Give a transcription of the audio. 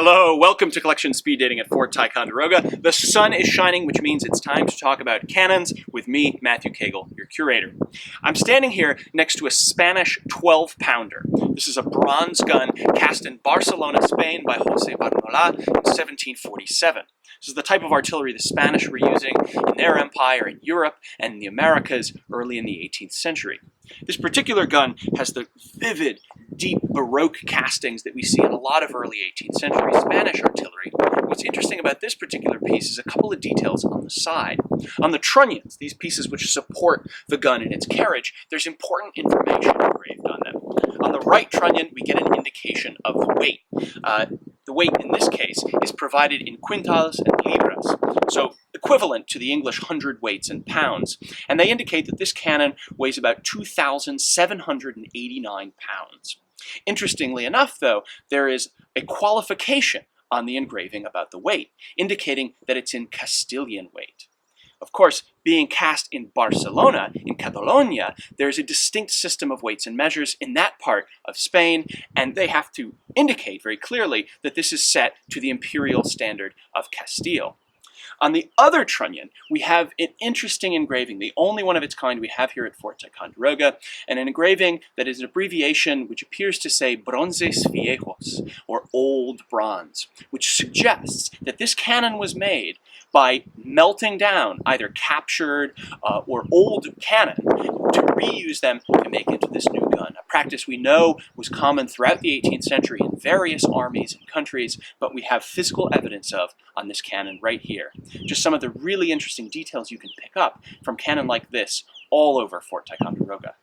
Hello, welcome to Collection Speed Dating at Fort Ticonderoga. The sun is shining, which means it's time to talk about cannons with me, Matthew Keagle, your curator. I'm standing here next to a Spanish 12-pounder. This is a bronze gun cast in Barcelona, Spain by José Barnola in 1747. This is the type of artillery the Spanish were using in their empire in Europe and in the Americas early in the 18th century. This particular gun has the vivid, deep Baroque castings that we see in a lot of early 18th century Spanish artillery. What's interesting about this particular piece is a couple of details on the side. On the trunnions, these pieces which support the gun in its carriage, there's important information engraved on them. On the right trunnion, we get an indication of the weight. The weight in this case is provided in quintals and libras, so equivalent to the English hundredweights and pounds, and they indicate that this cannon weighs about 2,789 pounds. Interestingly enough, though, there is a qualification on the engraving about the weight, indicating that it's in Castilian weight. Of course, being cast in Barcelona, in Catalonia, there's a distinct system of weights and measures in that part of Spain, and they have to indicate very clearly that this is set to the imperial standard of Castile. On the other trunnion, we have an interesting engraving, the only one of its kind we have here at Fort Ticonderoga, and an engraving that is an abbreviation which appears to say Bronces Viejos, or Old Bronze, which suggests that this cannon was made by melting down either captured or old cannon to reuse them to make into this new gun, a practice we know was common throughout the 18th century in various armies and countries, but we have physical evidence of on this cannon right here. Just some of the really interesting details you can pick up from cannon like this all over Fort Ticonderoga.